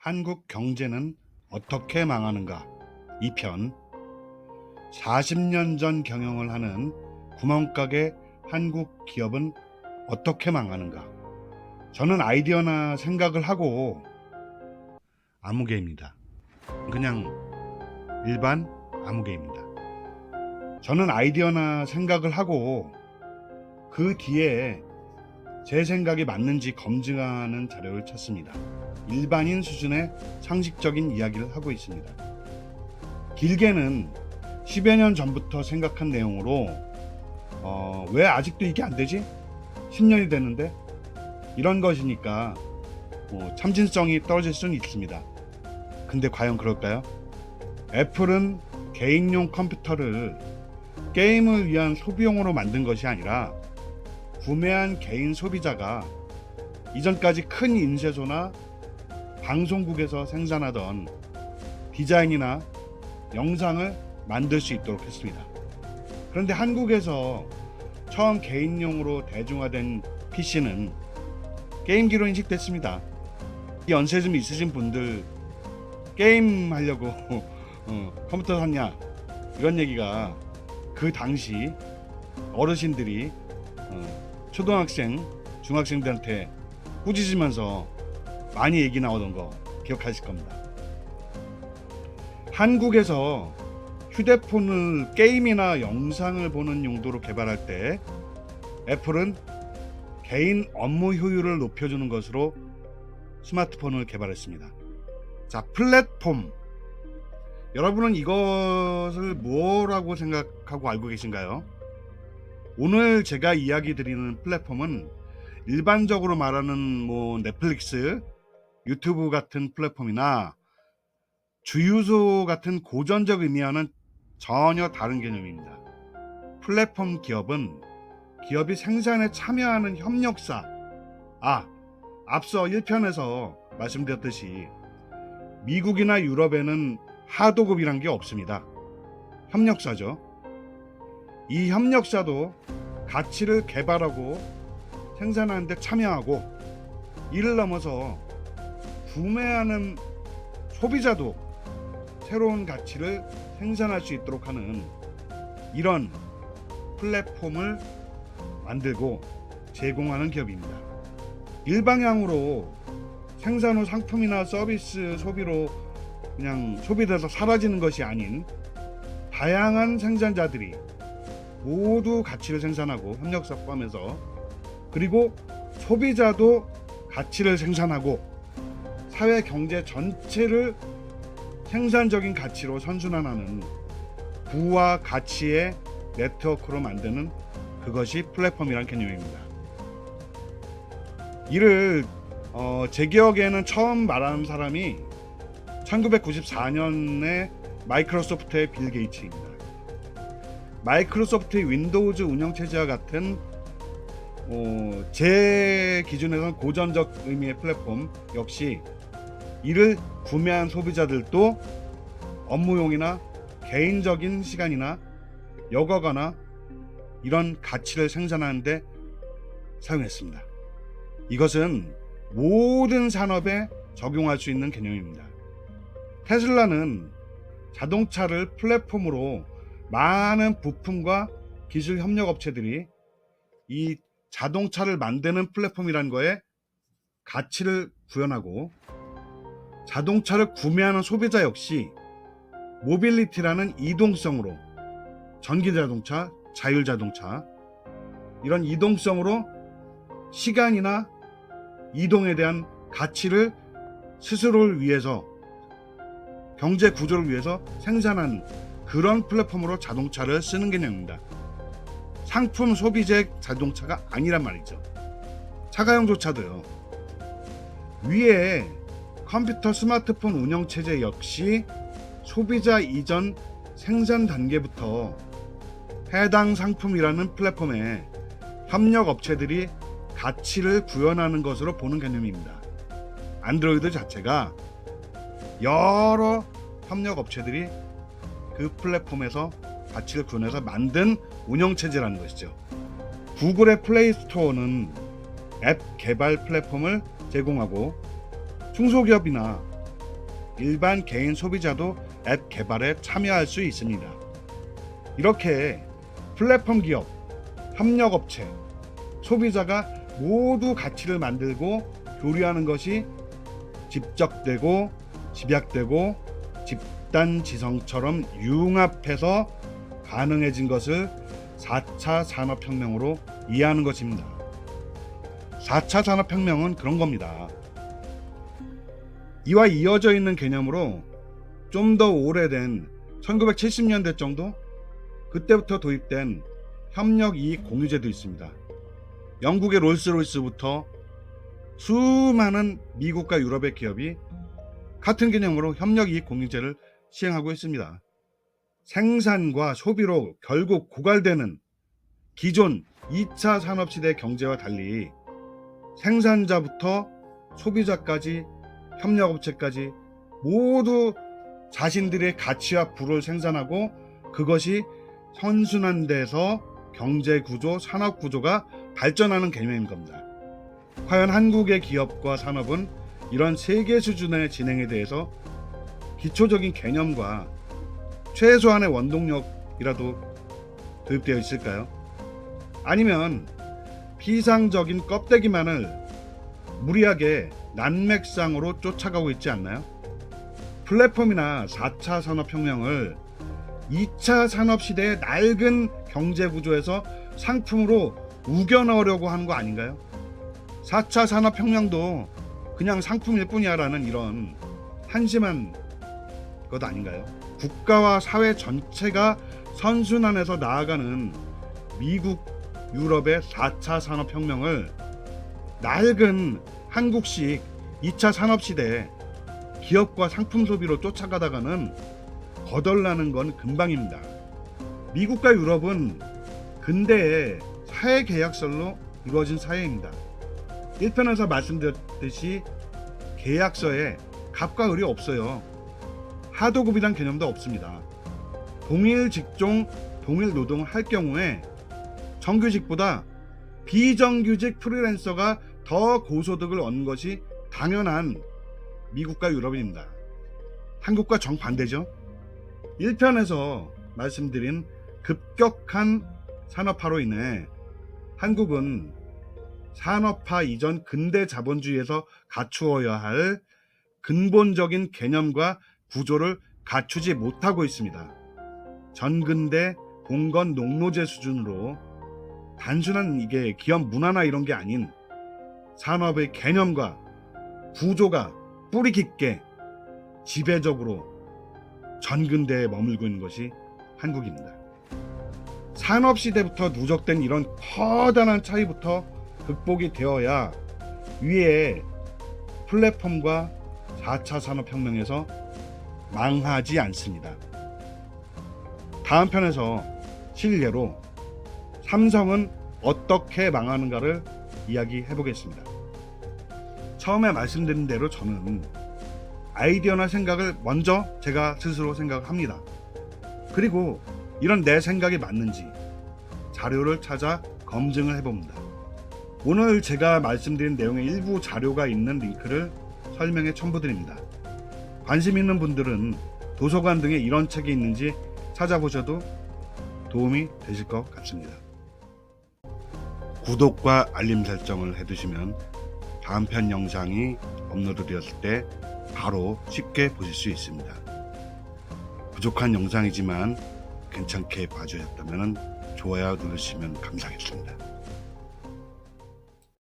한국 경제는 어떻게 망하는가? 2편. 40년 전 경영을 하는 구멍가게 한국 기업은 어떻게 망하는가? 저는 아이디어나 생각을 하고 아무개입니다. 그냥 일반 아무개입니다. 저는 아이디어나 생각을 하고 그 뒤에 제 생각이 맞는지 검증하는 자료를 찾습니다. 일반인 수준의 상식적인 이야기를 하고 있습니다. 길게는 10여 년 전부터 생각한 내용으로 왜 아직도 이게 안 되지? 10년이 됐는데? 이런 것이니까 참진성이 떨어질 수는 있습니다. 근데 과연 그럴까요? 애플은 개인용 컴퓨터를 게임을 위한 소비용으로 만든 것이 아니라 구매한 개인 소비자가 이전까지 큰 인쇄소나 방송국에서 생산하던 디자인이나 영상을 만들 수 있도록 했습니다. 그런데 한국에서 처음 개인용으로 대중화된 PC는 게임기로 인식됐습니다. 연세 좀 있으신 분들 게임 하려고 컴퓨터 샀냐 이런 얘기가 그 당시 어르신들이 초등학생, 중학생들한테 꾸짖으면서 많이 얘기 나오던 거 기억하실 겁니다. 한국에서 휴대폰을 게임이나 영상을 보는 용도로 개발할 때 애플은 개인 업무 효율을 높여주는 것으로 스마트폰을 개발했습니다. 자, 플랫폼. 여러분은 이것을 뭐라고 생각하고 알고 계신가요? 오늘 제가 이야기 드리는 플랫폼은 일반적으로 말하는 넷플릭스, 유튜브 같은 플랫폼이나 주유소 같은 고전적 의미와는 전혀 다른 개념입니다. 플랫폼 기업은 기업이 생산에 참여하는 협력사. 앞서 1편에서 말씀드렸듯이 미국이나 유럽에는 하도급이란 게 없습니다. 협력사죠. 이 협력사도 가치를 개발하고 생산하는 데 참여하고 이를 넘어서 구매하는 소비자도 새로운 가치를 생산할 수 있도록 하는 이런 플랫폼을 만들고 제공하는 기업입니다. 일방향으로 생산 후 상품이나 서비스 소비로 그냥 소비돼서 사라지는 것이 아닌 다양한 생산자들이 모두 가치를 생산하고 협력사 포함해서 그리고 소비자도 가치를 생산하고 사회 경제 전체를 생산적인 가치로 선순환하는 부와 가치의 네트워크로 만드는 그것이 플랫폼이란 개념입니다. 이를 제 기억에는 처음 말하는 사람이 1994년에 마이크로소프트의 빌 게이츠입니다. 마이크로소프트의 윈도우즈 운영체제와 같은 제 기준에서는 고전적 의미의 플랫폼 역시 이를 구매한 소비자들도 업무용이나 개인적인 시간이나 여가거나 이런 가치를 생산하는 데 사용했습니다. 이것은 모든 산업에 적용할 수 있는 개념입니다. 테슬라는 자동차를 플랫폼으로 많은 부품과 기술 협력 업체들이 이 자동차를 만드는 플랫폼이라는 거에 가치를 구현하고 자동차를 구매하는 소비자 역시 모빌리티라는 이동성으로 전기자동차, 자율자동차 이런 이동성으로 시간이나 이동에 대한 가치를 스스로를 위해서 경제 구조를 위해서 생산하는 그런 플랫폼으로 자동차를 쓰는 개념입니다. 상품 소비재 자동차가 아니란 말이죠. 차가용조차도요. 위에 컴퓨터 스마트폰 운영체제 역시 소비자 이전 생산 단계부터 해당 상품이라는 플랫폼에 협력 업체들이 가치를 구현하는 것으로 보는 개념입니다. 안드로이드 자체가 여러 협력 업체들이 그 플랫폼에서 가치를 구현해서 만든 운영체제라는 것이죠. 구글의 플레이 스토어는 앱 개발 플랫폼을 제공하고 중소기업이나 일반 개인 소비자도 앱 개발에 참여할 수 있습니다. 이렇게 플랫폼 기업, 협력업체, 소비자가 모두 가치를 만들고 교류하는 것이 집적되고 집약되고 집단지성처럼 융합해서 가능해진 것을 4차 산업혁명으로 이해하는 것입니다. 4차 산업혁명은 그런 겁니다. 이와 이어져 있는 개념으로 좀 더 오래된 1970년대 정도? 그때부터 도입된 협력이익공유제도 있습니다. 영국의 롤스로이스부터 수많은 미국과 유럽의 기업이 같은 개념으로 협력이익공유제를 시행하고 있습니다. 생산과 소비로 결국 고갈되는 기존 2차 산업시대 경제와 달리 생산자부터 소비자까지 협력업체까지 모두 자신들의 가치와 부를 생산하고 그것이 선순환돼서 경제구조, 산업구조가 발전하는 개념인 겁니다. 과연 한국의 기업과 산업은 이런 세계 수준의 진행에 대해서 기초적인 개념과 최소한의 원동력이라도 도입되어 있을까요? 아니면 피상적인 껍데기만을 무리하게 난맥상으로 쫓아가고 있지 않나요? 플랫폼이나 4차 산업혁명을 2차 산업시대의 낡은 경제구조에서 상품으로 우겨넣으려고 하는 거 아닌가요? 4차 산업혁명도 그냥 상품일 뿐이야 라는 이런 한심한 것 아닌가요? 국가와 사회 전체가 선순환해서 나아가는 미국, 유럽의 4차 산업혁명을 낡은 한국식 2차 산업시대에 기업과 상품 소비로 쫓아가다가는 거덜나는 건 금방입니다. 미국과 유럽은 근대의 사회계약설로 이루어진 사회입니다. 1편에서 말씀드렸듯이 계약서에 갑과 을이 없어요. 하도급이란 개념도 없습니다. 동일 직종, 동일 노동을 할 경우에 정규직보다 비정규직 프리랜서가 더 고소득을 얻는 것이 당연한 미국과 유럽입니다. 한국과 정반대죠. 1편에서 말씀드린 급격한 산업화로 인해 한국은 산업화 이전 근대 자본주의에서 갖추어야 할 근본적인 개념과 구조를 갖추지 못하고 있습니다. 전근대 봉건 농노제 수준으로 단순한 이게 기업 문화나 이런 게 아닌 산업의 개념과 구조가 뿌리 깊게 지배적으로 전근대에 머물고 있는 것이 한국입니다. 산업시대부터 누적된 이런 커다란 차이부터 극복이 되어야 위에 플랫폼과 4차 산업혁명에서 망하지 않습니다. 다음 편에서 실례로 삼성은 어떻게 망하는가를 이야기해 보겠습니다. 처음에 말씀드린 대로 저는 아이디어나 생각을 먼저 제가 스스로 생각합니다. 그리고 이런 내 생각이 맞는지 자료를 찾아 검증을 해봅니다. 오늘 제가 말씀드린 내용의 일부 자료가 있는 링크를 설명에 첨부드립니다. 관심 있는 분들은 도서관 등에 이런 책이 있는지 찾아보셔도 도움이 되실 것 같습니다. 구독과 알림 설정을 해두시면 다음 편 영상이 업로드 되었을 때 바로 쉽게 보실 수 있습니다. 부족한 영상이지만 괜찮게 봐주셨다면 좋아요 누르시면 감사하겠습니다.